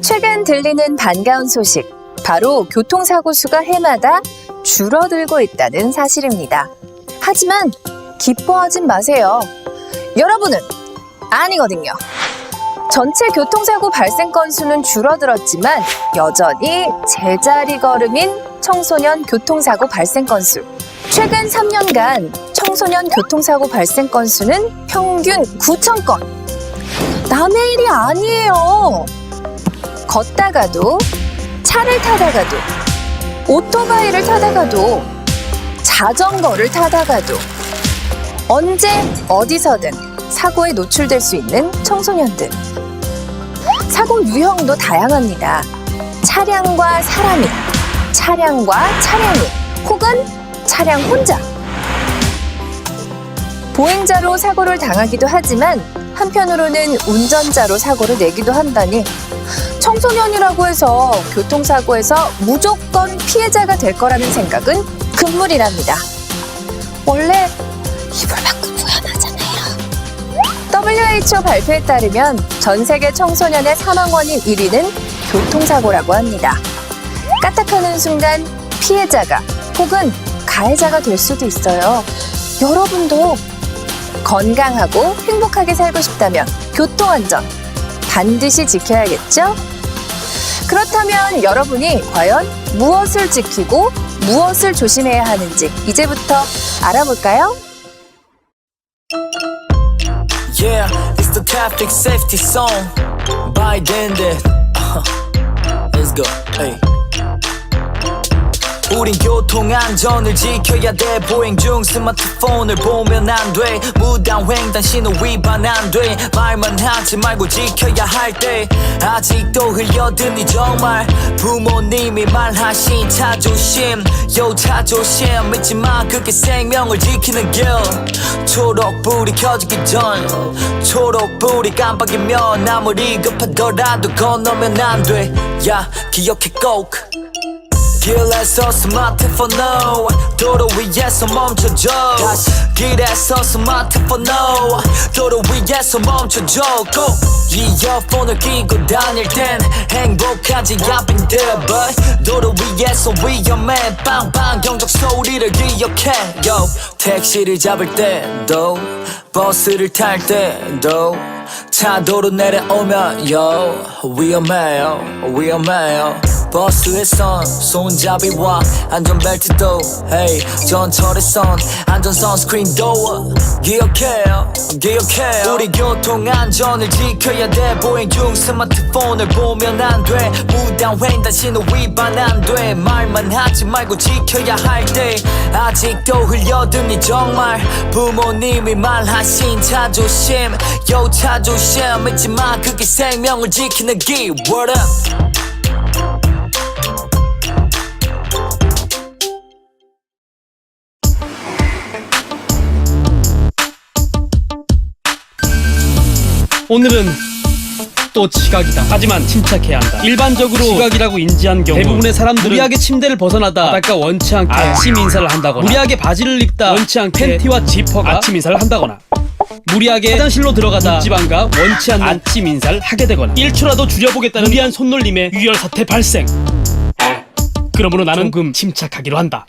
최근 들리는 반가운 소식, 바로 교통사고 수가 해마다 줄어들고 있다는 사실입니다. 하지만 기뻐하진 마세요. 여러분은 아니거든요. 전체 교통사고 발생 건수는 줄어들었지만 여전히 제자리 걸음인 청소년 교통사고 발생 건수. 최근 3년간 청소년 교통사고 발생 건수는 평균 9,000건. 남의 일이 아니에요. 걷다가도, 차를 타다가도, 오토바이를 타다가도, 자전거를 타다가도, 언제 어디서든 사고에 노출될 수 있는 청소년들. 사고 유형도 다양합니다. 차량과 사람이, 차량과 차량이, 혹은 차량 혼자. 보행자로 사고를 당하기도 하지만 한편으로는 운전자로 사고를 내기도 한다니 청소년이라고 해서 교통사고에서 무조건 피해자가 될 거라는 생각은 금물이랍니다. 원래 이불 밖은 무연하잖아요. WHO 발표에 따르면 전 세계 청소년의 사망 원인 1위는 교통사고라고 합니다. 까딱하는 순간 피해자가 혹은 가해자가 될 수도 있어요. 여러분도 건강하고 행복하게 살고 싶다면 교통안전 반드시 지켜야겠죠? 그렇다면 여러분이 과연 무엇을 지키고 무엇을 조심해야 하는지 이제부터 알아볼까요? Yeah, it's the traffic safety song by Dende. Let's go. Hey. 우린 교통안전을 지켜야 돼. 보행 중 스마트폰을 보면 안 돼. 무단횡단 신호 위반 안 돼. 말만 하지 말고 지켜야 할 때 아직도 흘려드니 정말 부모님이 말하신 자존심. 요 자존심 믿지 마, 그게 생명을 지키는 길. 초록불이 켜지기 전 초록불이 깜빡이면 아무리 급하더라도 건너면 안 돼. 야, 기억해 꼭 길에서 스마트폰 no, 도로 위에서 멈춰줘. 다시 길에서 스마트폰 no, 도로 위에서 멈춰줘. 꼭 이어폰을 끼고 다닐 땐 행복하지 않은데 but 도로 위에서 위험해. 빵빵 경적 소리를 기억해. Yo, 택시를 잡을 때도 버스를 탈 때도 차도로 내려오면 yo, 위험해요 위험해요. 버스에선 손잡이와 안전벨트도 hey, 전철에선 안전선 스크린도 기억해요 기억해요. 우리 교통안전을 지켜야 돼. 보행 중 스마트폰을 보면 안 돼. 무단횡단 신호 위반 안 돼. 말만 하지 말고 지켜야 할 때 아직도 흘려드니 정말 부모님이 말하신 자존심. 요 자존심 믿지 마, 그게 생명을 지키는 길. Word up. 오늘은 또 지각이다. 하지만 침착해야 한다. 일반적으로 지각이라고 인지한 경우 대부분의 사람들은 무리하게 침대를 벗어나다 바닷가 원치 않게 아침 인사를 한다거나, 무리하게 바지를 입다 원치 않게 팬티와 지퍼가 아침 인사를 한다거나, 무리하게 화장실로 들어가다 문지방과 원치 않는 아침 인사를 하게 되거나, 1초라도 줄여보겠다는 무리한 손놀림에 유혈 사태 발생. 그러므로 나는 조금 침착하기로 한다.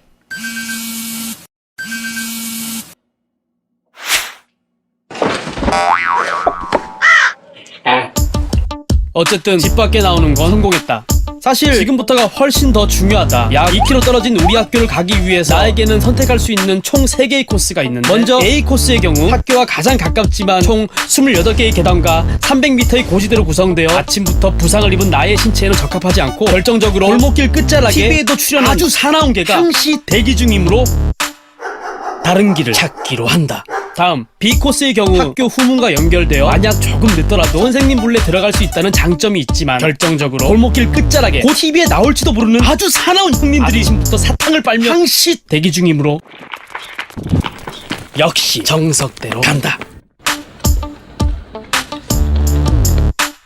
어쨌든 집 밖에 나오는 건 성공했다. 사실 지금부터가 훨씬 더 중요하다. 약 2km 떨어진 우리 학교를 가기 위해서 나에게는 선택할 수 있는 총 3개의 코스가 있는데, 먼저 A 코스의 경우 학교와 가장 가깝지만 총 28개의 계단과 300m의 고지대로 구성되어 아침부터 부상을 입은 나의 신체에는 적합하지 않고, 결정적으로 골목길 끝자락에 TV에도 출연한 아주 사나운 개가 항시 대기 중이므로 다른 길을 찾기로 한다. 다음 B코스의 경우 학교 후문과 연결되어 만약 조금 늦더라도 선생님 몰래 들어갈 수 있다는 장점이 있지만, 결정적으로 골목길 끝자락에 곧 TV에 나올지도 모르는 아주 사나운 형님들이 아침부터 사탕을 빨며 항시 대기 중이므로 역시 정석대로 간다.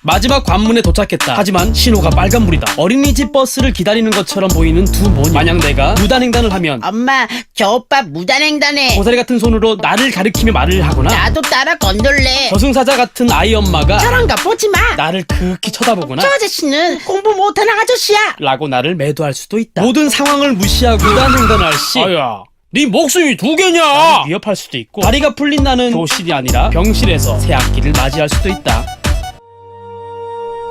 마지막 관문에 도착했다. 하지만 신호가 빨간불이다. 어린이집 버스를 기다리는 것처럼 보이는 두 모녀. 만약 내가 무단횡단을 하면 엄마, 저 오빠 무단횡단해. 고사리 같은 손으로 나를 가리키며 말을 하거나 나도 따라 건들래. 저승사자 같은 아이 엄마가 저런 거 보지 마. 나를 극히 쳐다보거나 저 아저씨는 공부 못하는 아저씨야. 라고 나를 매도할 수도 있다. 모든 상황을 무시하고 무단횡단할 시 아야, 네 목숨이 2개냐? 나를 위협할 수도 있고, 다리가 풀린 나는 교실이 아니라 병실에서 새 학기를 맞이할 수도 있다.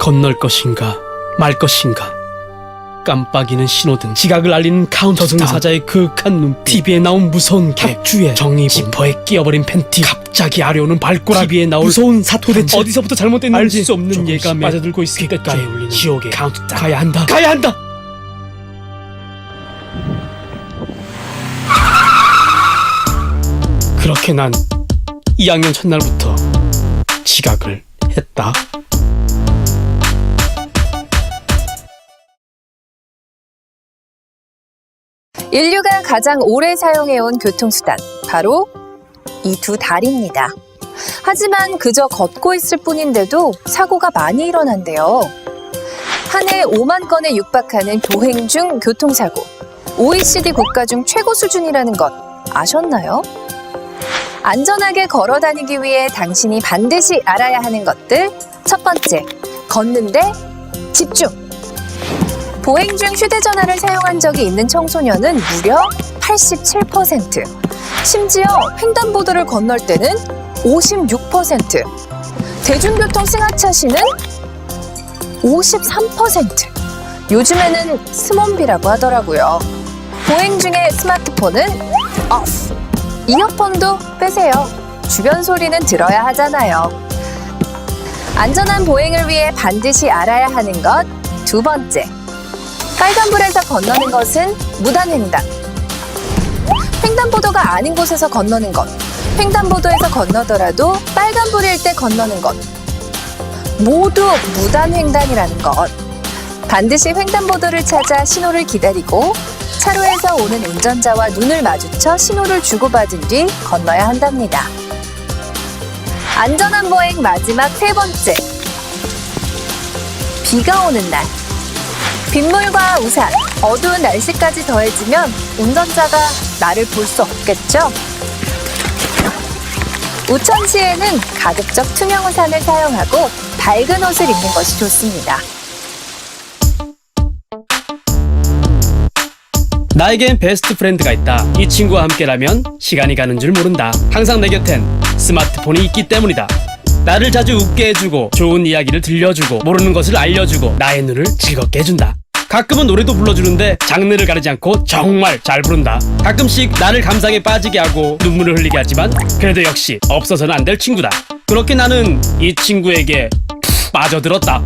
건널 것인가 말 것인가, 깜빡이는 신호등, 지각을 알리는 카운터, 저승사자의 그윽한 눈빛, TV에 나온 무서운 격주에 정의분, 지퍼에 끼어버린 팬티, 갑자기 아려오는 발꼬락, TV에 나올 무서운 사투리, 도대체 어디서부터 잘못됐는지 알 수 없는 예감에 빠져들고 있을 때까지 울리는 지옥의 카운트다운. 가야 한다, 가야 한다. 그렇게 난 2학년 첫날부터 지각을 했다. 인류가 가장 오래 사용해온 교통수단, 바로 이 두 다리입니다. 하지만 그저 걷고 있을 뿐인데도 사고가 많이 일어난대요. 한 해 5만 건에 육박하는 보행 중 교통사고. OECD 국가 중 최고 수준이라는 것 아셨나요? 안전하게 걸어 다니기 위해 당신이 반드시 알아야 하는 것들. 첫 번째, 걷는데 집중. 보행 중 휴대전화를 사용한 적이 있는 청소년은 무려 87%, 심지어 횡단보도를 건널 때는 56%, 대중교통 승하차 시는 53%. 요즘에는 스몬비라고 하더라고요. 보행 중에 스마트폰은 off. 이어폰도 빼세요. 주변 소리는 들어야 하잖아요. 안전한 보행을 위해 반드시 알아야 하는 것 두 번째, 빨간불에서 건너는 것은 무단횡단. 횡단보도가 아닌 곳에서 건너는 것, 횡단보도에서 건너더라도 빨간불일 때 건너는 것, 모두 무단횡단이라는 것. 반드시 횡단보도를 찾아 신호를 기다리고 차로에서 오는 운전자와 눈을 마주쳐 신호를 주고받은 뒤 건너야 한답니다. 안전한 보행 마지막 세 번째, 비가 오는 날. 빗물과 우산, 어두운 날씨까지 더해지면 운전자가 나를 볼 수 없겠죠? 우천시에는 가급적 투명 우산을 사용하고 밝은 옷을 입는 것이 좋습니다. 나에겐 베스트 프렌드가 있다. 이 친구와 함께라면 시간이 가는 줄 모른다. 항상 내 곁엔 스마트폰이 있기 때문이다. 나를 자주 웃게 해주고 좋은 이야기를 들려주고 모르는 것을 알려주고 나의 눈을 즐겁게 해준다. 가끔은 노래도 불러주는데 장르를 가리지 않고 정말 잘 부른다. 가끔씩 나를 감상에 빠지게 하고 눈물을 흘리게 하지만 그래도 역시 없어서는 안 될 친구다. 그렇게 나는 이 친구에게 푹 빠져들었다.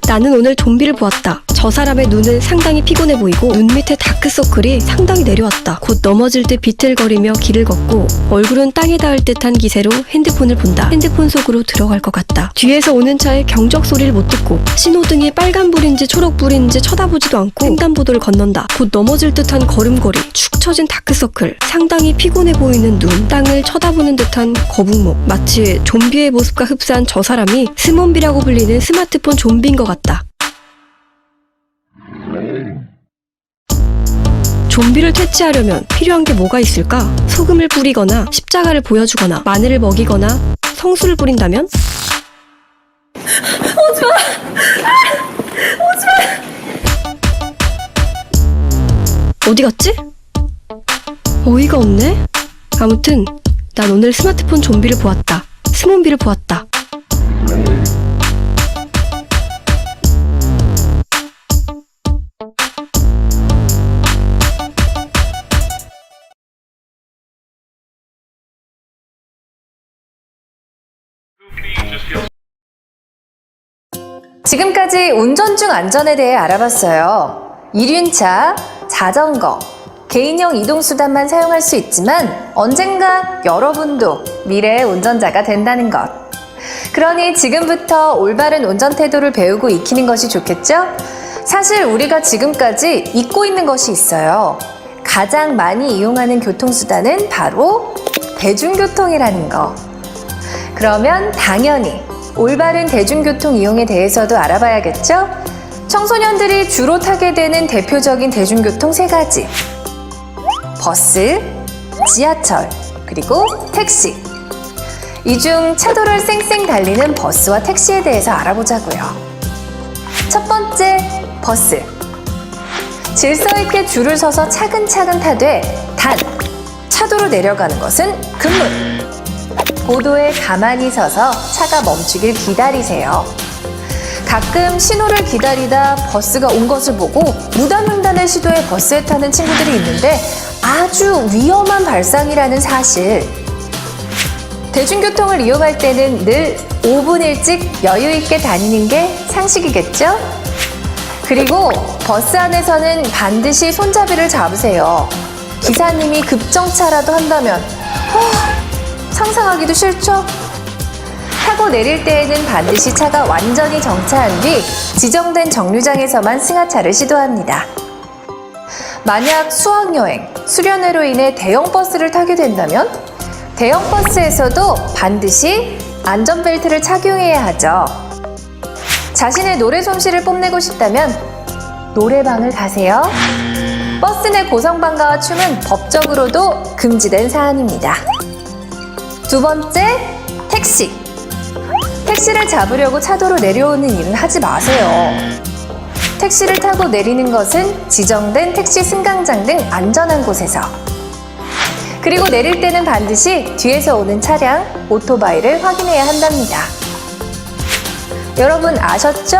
나는 오늘 좀비를 보았다. 저 사람의 눈은 상당히 피곤해 보이고 눈 밑에 다크서클이 상당히 내려왔다. 곧 넘어질 듯 비틀거리며 길을 걷고 얼굴은 땅에 닿을 듯한 기세로 핸드폰을 본다. 핸드폰 속으로 들어갈 것 같다. 뒤에서 오는 차의 경적 소리를 못 듣고 신호등이 빨간불인지 초록불인지 쳐다보지도 않고 횡단보도를 건넌다. 곧 넘어질 듯한 걸음걸이, 축 처진 다크서클, 상당히 피곤해 보이는 눈, 땅을 쳐다보는 듯한 거북목. 마치 좀비의 모습과 흡사한 저 사람이 스몬비라고 불리는 스마트폰 좀비인 것 같다. 좀비를 퇴치하려면 필요한 게 뭐가 있을까? 소금을 뿌리거나 십자가를 보여주거나 마늘을 먹이거나 성수를 뿌린다면? 어디 갔지? 어이가 없네? 아무튼 난 오늘 스마트폰 좀비를 보았다. 스몬비를 보았다. 지금까지 운전 중 안전에 대해 알아봤어요. 이륜차, 자전거, 개인형 이동수단만 사용할 수 있지만 언젠가 여러분도 미래의 운전자가 된다는 것. 그러니 지금부터 올바른 운전 태도를 배우고 익히는 것이 좋겠죠? 사실 우리가 지금까지 잊고 있는 것이 있어요. 가장 많이 이용하는 교통수단은 바로 대중교통이라는 거. 그러면 당연히 올바른 대중교통 이용에 대해서도 알아봐야겠죠? 청소년들이 주로 타게 되는 대표적인 대중교통 세 가지. 버스, 지하철, 그리고 택시. 이 중 차도를 쌩쌩 달리는 버스와 택시에 대해서 알아보자고요. 첫 번째, 버스. 질서 있게 줄을 서서 차근차근 타되 단, 차도로 내려가는 것은 금물. 보도에 가만히 서서 차가 멈추길 기다리세요. 가끔 신호를 기다리다 버스가 온 것을 보고 무단횡단을 시도해 버스에 타는 친구들이 있는데 아주 위험한 발상이라는 사실. 대중교통을 이용할 때는 늘 5분 일찍 여유 있게 다니는 게 상식이겠죠? 그리고 버스 안에서는 반드시 손잡이를 잡으세요. 기사님이 급정차라도 한다면 상상하기도 싫죠? 타고 내릴 때에는 반드시 차가 완전히 정차한 뒤 지정된 정류장에서만 승하차를 시도합니다. 만약 수학여행, 수련회로 인해 대형 버스를 타게 된다면 대형 버스에서도 반드시 안전벨트를 착용해야 하죠. 자신의 노래 솜씨를 뽐내고 싶다면 노래방을 가세요. 버스 내 고성방가와 춤은 법적으로도 금지된 사안입니다. 두 번째, 택시. 택시를 잡으려고 차도로 내려오는 일은 하지 마세요. 택시를 타고 내리는 것은 지정된 택시 승강장 등 안전한 곳에서. 그리고 내릴 때는 반드시 뒤에서 오는 차량, 오토바이를 확인해야 한답니다. 여러분 아셨죠?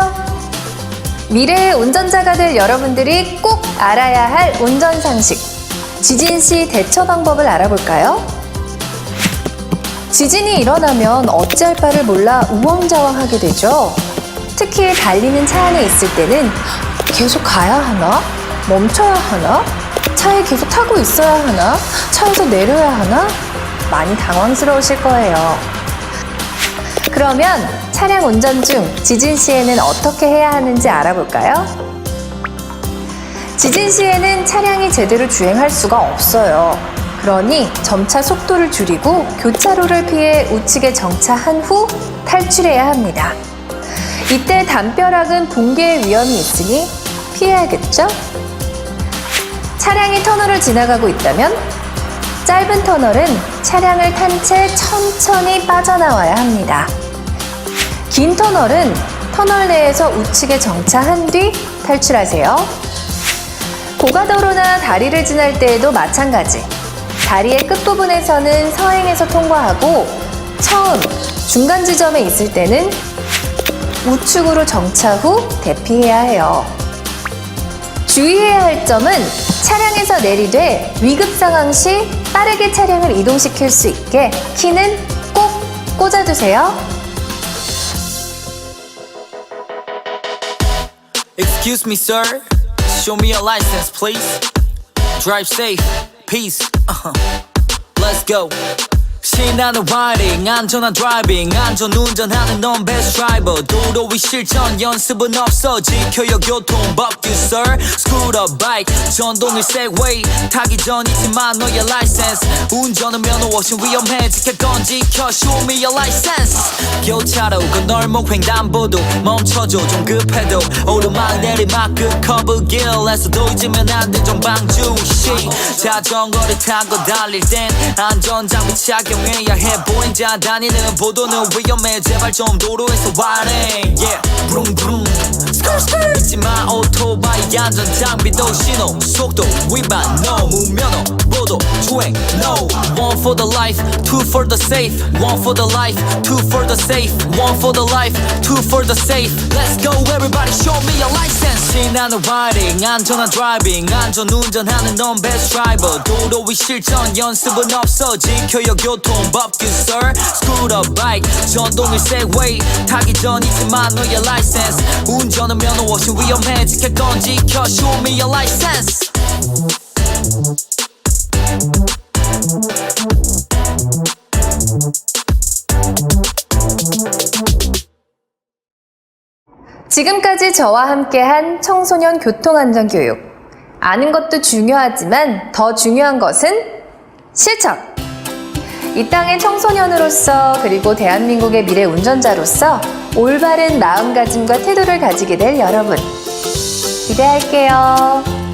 미래의 운전자가 될 여러분들이 꼭 알아야 할 운전 상식. 지진 시 대처 방법을 알아볼까요? 지진이 일어나면 어찌할 바를 몰라 우왕좌왕하게 되죠. 특히 달리는 차 안에 있을 때는 계속 가야 하나? 멈춰야 하나? 차에 계속 타고 있어야 하나? 차에서 내려야 하나? 많이 당황스러우실 거예요. 그러면 차량 운전 중 지진 시에는 어떻게 해야 하는지 알아볼까요? 지진 시에는 차량이 제대로 주행할 수가 없어요. 그러니 점차 속도를 줄이고 교차로를 피해 우측에 정차한 후 탈출해야 합니다. 이때 담벼락은 붕괴의 위험이 있으니 피해야겠죠? 차량이 터널을 지나가고 있다면 짧은 터널은 차량을 탄 채 천천히 빠져나와야 합니다. 긴 터널은 터널 내에서 우측에 정차한 뒤 탈출하세요. 고가도로나 다리를 지날 때에도 마찬가지. 다리의 끝부분에서는 서행해서 통과하고 처음 중간 지점에 있을 때는 우측으로 정차 후 대피해야 해요. 주의해야 할 점은 차량에서 내리되 위급 상황 시 빠르게 차량을 이동시킬 수 있게 키는 꼭 꽂아두세요. Excuse me, sir. Show me your license, please. Drive safe. Peace. Let's go. 신나는 riding, 안전한 driving, 안전 운전하는 넌 best driver. 도로 위 실전 연습은 없어. 지켜요 교통법규, sir. Scooter, bike, 전동일 segway. 타기 전이지만 너의 license. 운전은 면허 없이 위험해. 지킬 건 지켜. Show me your license. 교차로 건널목 횡단보도 멈춰줘. 좀 급해도 오르막 내리막 끝 커브길에서도 잊으면 안 돼. 정방주시 자전거를 타고 달릴 땐 안전장비 착용해야 해. 보행자 다니는 보도는 위험해. 제발 좀 도로에서 warning. Yeah, vroom vroom. 잊지마 오토바이 안전장비도 신호 속도 위반 no. 무면허 보도 주행 no. One for the life, two for the safe. One for the life, two for the safe. One for the life, two for the safe. Let's go everybody, show me your license. 신나는 riding, 안전한 driving, 안전 운전하는 넌 best driver. 도로 위 실전 연습은 없어. 지켜요 교통법규, sir. Scooter, bike, 전동일 segway. 타기 전이지만 너의 license. 운전은 면허 없이 위험해. 지킬 건 지켜. Show me your license. 지금까지 저와 함께한 청소년 교통안전교육. 아는 것도 중요하지만 더 중요한 것은 실천! 이 땅의 청소년으로서 그리고 대한민국의 미래 운전자로서 올바른 마음가짐과 태도를 가지게 될 여러분. 기대할게요.